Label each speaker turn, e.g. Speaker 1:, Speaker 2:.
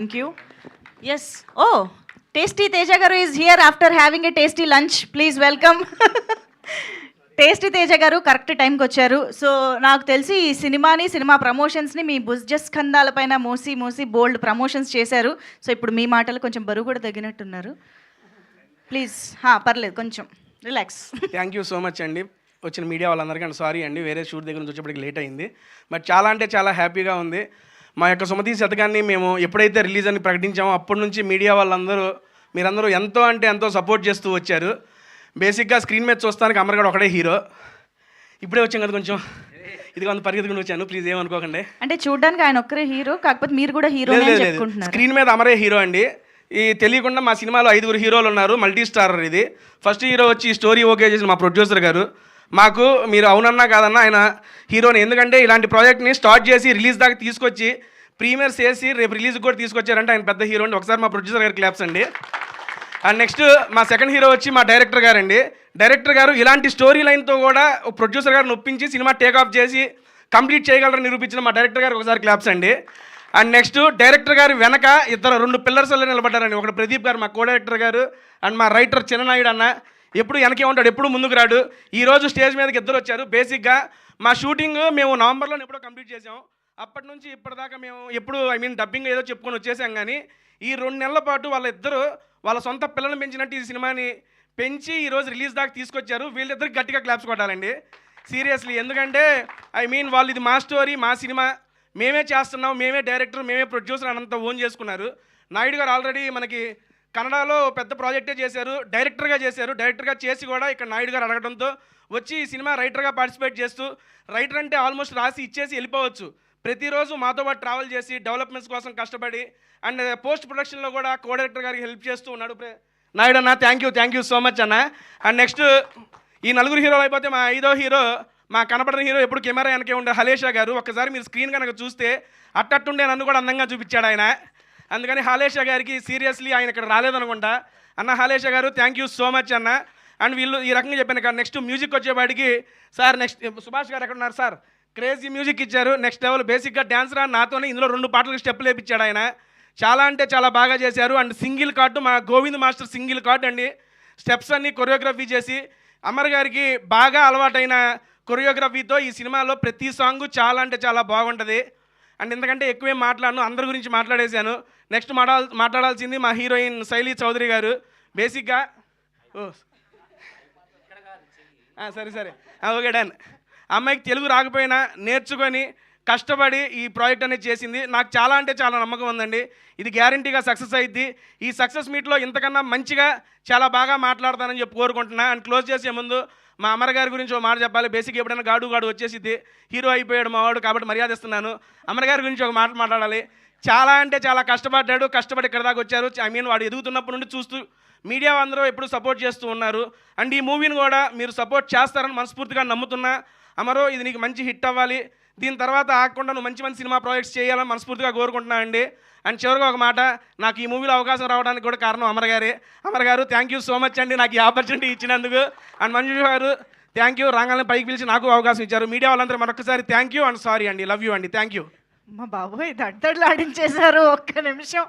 Speaker 1: Thank you. Yes. Oh, Tasty Teja Garu is here after having a tasty lunch. Please welcome. Tasty Teja గారు correct టైంకి వచ్చారు. So నాకు తెలిసి ఈ cinema ప్రమోషన్స్ని మీ భుజస్కంధాలపైన మోసి మోసి బోల్డ్ ప్రమోషన్స్ చేశారు. సో ఇప్పుడు మీ మాటలు కొంచెం బరువు కూడా తగ్గినట్టున్నారు. ప్లీజ్ పర్లేదు, కొంచెం relax.
Speaker 2: Thank you so much అండి. వచ్చిన మీడియా వాళ్ళందరికీ అండి సారీ అండి, వేరే షూట్ దగ్గర నుంచి వచ్చేప్పటికి లేట్ అయింది. బట్ చాలా అంటే చాలా హ్యాపీగా ఉంది. మా యొక్క సుమతి శతకాన్ని మేము ఎప్పుడైతే రిలీజ్ అని ప్రకటించామో అప్పటి నుంచి మీడియా వాళ్ళందరూ మీరందరూ ఎంతో అంటే ఎంతో సపోర్ట్ చేస్తూ వచ్చారు. బేసిక్గా స్క్రీన్ మీద చూస్తానికి అమర్గాడు ఒకడే హీరో. ఇప్పుడే వచ్చాం కదా, కొంచెం ఇది కొంత పరిగెత్తుకుని వచ్చాను, ప్లీజ్ ఏమనుకోకండి.
Speaker 1: అంటే చూడడానికి ఆయన ఒక్కరే హీరో, కాకపోతే మీరు కూడా హీరో.
Speaker 2: స్క్రీన్ మీద అమరే హీరో అండి. ఈ తెలియకుండా మా సినిమాలో 5 హీరోలు ఉన్నారు, మల్టీ స్టారర్ ఇది. ఫస్ట్ హీరో వచ్చి స్టోరీ ఓకే చేసిన మా ప్రొడ్యూసర్ గారు. మాకు మీరు అవునన్నా కాదన్నా ఆయన హీరోని, ఎందుకంటే ఇలాంటి ప్రాజెక్ట్ని స్టార్ట్ చేసి రిలీజ్ దాకా తీసుకొచ్చి ప్రీమియర్స్ చేసి రేపు రిలీజ్కి కూడా తీసుకొచ్చారంటే ఆయన పెద్ద హీరో అండి. ఒకసారి మా ప్రొడ్యూసర్ గారు క్లాప్స్ అండి. అండ్ నెక్స్ట్ మా సెకండ్ హీరో వచ్చి మా డైరెక్టర్ గారు అండి. డైరెక్టర్ గారు ఇలాంటి స్టోరీ లైన్తో కూడా ప్రొడ్యూసర్ గారిని ఒప్పించి సినిమా టేక్ ఆఫ్ చేసి కంప్లీట్ చేయగలరని నిరూపించిన మా డైరెక్టర్ గారు ఒకసారి క్లాప్స్ అండి. అండ్ నెక్స్ట్ డైరెక్టర్ గారు వెనక 2 పిల్లర్స్లో నిలబడ్డారండి. ఒకటి ప్రదీప్ గారు మా కో డైరెక్టర్ గారు, అండ్ మా రైటర్ చిన్ననాయుడు అన్న. ఎప్పుడు వెనకే ఉంటాడు, ఎప్పుడు ముందుకు రాడు. ఈరోజు స్టేజ్ మీదకి 2 వచ్చారు. బేసిక్గా మా షూటింగ్ మేము నవంబర్లో ఎప్పుడో కంప్లీట్ చేసాం. అప్పటి నుంచి ఇప్పటిదాకా మేము ఎప్పుడు డబ్బింగ్ ఏదో చెప్పుకొని వచ్చేసాం. కానీ ఈ 2 నెలల పాటు వాళ్ళిద్దరూ వాళ్ళ సొంత పిల్లల్ని పెంచినట్టు ఈ సినిమాని పెంచి ఈరోజు రిలీజ్ దాకా తీసుకొచ్చారు. వీళ్ళిద్దరికి గట్టిగా క్లాప్స్ కొట్టాలండి సీరియస్లీ. ఎందుకంటే వాళ్ళు ఇది మా స్టోరీ, మా సినిమా, మేమే చేస్తున్నాం, మేమే డైరెక్టర్, మేమే ప్రొడ్యూసర్ అనంతా ఓన్ చేసుకున్నారు. నాయుడు గారు ఆల్రెడీ మనకి కన్నడలో పెద్ద ప్రాజెక్టే చేశారు, డైరెక్టర్గా చేశారు. డైరెక్టర్గా చేసి కూడా ఇక్కడ నాయుడు గారు అడగడంతో వచ్చి ఈ సినిమా రైటర్గా పార్టిసిపేట్ చేస్తూ, రైటర్ అంటే ఆల్మోస్ట్ రాసి ఇచ్చేసి వెళ్ళిపోవచ్చు, ప్రతిరోజు మాతో పాటు ట్రావెల్ చేసి డెవలప్మెంట్స్ కోసం కష్టపడి అండ్ పోస్ట్ ప్రొడక్షన్లో కూడా కో డైరెక్టర్ గారికి హెల్ప్ చేస్తూ ఉన్నాడు నాయుడు అన్న. థ్యాంక్ యూ సో మచ్ అన్న. అండ్ నెక్స్ట్ ఈ 4 హీరోలు అయిపోతే మా 5వ హీరో, మా కనపడిన హీరో, ఎప్పుడు కెమెరా వెనకే ఉండే హలేషా గారు. ఒక్కసారి మీరు స్క్రీన్ కనుక చూస్తే అట్టట్టుండే నన్ను కూడా అందంగా చూపించాడు ఆయన. అందుకని హాలేషా గారికి సీరియస్లీ ఆయన ఇక్కడ రాలేదనుకుంటా. అన్న Halesha garu thank you so much అన్న. అండ్ వీళ్ళు ఈ రకంగా చెప్పాను కదా. నెక్స్ట్ మ్యూజిక్ వచ్చేవాడికి సార్, నెక్స్ట్ సుభాష్ గారు ఎక్కడ ఉన్నారు సార్, క్రేజీ మ్యూజిక్ ఇచ్చారు, నెక్స్ట్ లెవెల్. బేసిక్గా డ్యాన్స్ రా నాతోనే ఇందులో 2 పాటలకు స్టెప్పులు వేయించాడు ఆయన. చాలా అంటే చాలా బాగా చేశారు. అండ్ సింగిల్ కార్డు మా గోవింద్ మాస్టర్ సింగిల్ కార్డు అండి. స్టెప్స్ అన్నీ కొరియోగ్రఫీ చేసి అమర్ గారికి బాగా అలవాటైన కొరియోగ్రఫీతో ఈ సినిమాలో ప్రతి సాంగ్ చాలా అంటే చాలా బాగుంటుంది. అండ్ ఎందుకంటే ఎక్కువేం మాట్లాడను, అందరి గురించి మాట్లాడేశాను. నెక్స్ట్ మాట్లాడాల్సింది మా హీరోయిన్ శైలీ చౌదరి గారు. బేసిక్గా సరే ఓకే డన్. అమ్మాయికి తెలుగు రాకపోయినా నేర్చుకొని కష్టపడి ఈ ప్రాజెక్ట్ అనేది చేసింది. నాకు చాలా అంటే చాలా నమ్మకం ఉందండి, ఇది గ్యారంటీగా సక్సెస్ అయ్యిద్ది. ఈ సక్సెస్ మీట్లో ఇంతకన్నా మంచిగా చాలా బాగా మాట్లాడతానని చెప్పి కోరుకుంటున్నా. అండ్ క్లోజ్ చేసే ముందు మా అమర్ గారి గురించి ఒక మాట చెప్పాలి. బేసిక్ ఎప్పుడైనా గాడు వచ్చేసిద్ది, హీరో అయిపోయాడు మావాడు కాబట్టి మర్యాద ఇస్తున్నాను. అమర్ గారి గురించి ఒక మాట మాట్లాడాలి. చాలా అంటే చాలా కష్టపడి ఇక్కడ దాకా వచ్చారు. వాడు ఎదుగుతున్నప్పటి నుండి చూస్తూ మీడియా అందరూ ఎప్పుడు సపోర్ట్ చేస్తూ ఉన్నారు. అండ్ ఈ మూవీని కూడా మీరు సపోర్ట్ చేస్తారని మనస్ఫూర్తిగా నమ్ముతున్నా. అమరో ఇది నీకు మంచి హిట్ అవ్వాలి, దీని తర్వాత ఆగకుండా నువ్వు మంచి సినిమా ప్రాజెక్ట్స్ చేయాలని మనస్ఫూర్తిగా కోరుకుంటున్నా అండి. అండ్ చివరిగా ఒక మాట, నాకు ఈ మూవీలో అవకాశం రావడానికి కూడా కారణం అమర్ గారే. అమర్ గారు థ్యాంక్ యూ సో మచ్ అండి నాకు ఈ ఆపర్చునిటీ ఇచ్చినందుకు. అండ్ మంజు గారు థ్యాంక్ యూ, రాగానే పైకి పిలిచి నాకు అవకాశం ఇచ్చారు. మీడియా వాళ్ళందరూ మరొకసారి థ్యాంక్ యూ అండ్ సారీ అండి, లవ్ యూ అండి, థ్యాంక్ యూ.
Speaker 1: మా బాబోయ్ దడ్దడ్లాడించేశారు, ఒక్క నిమిషం.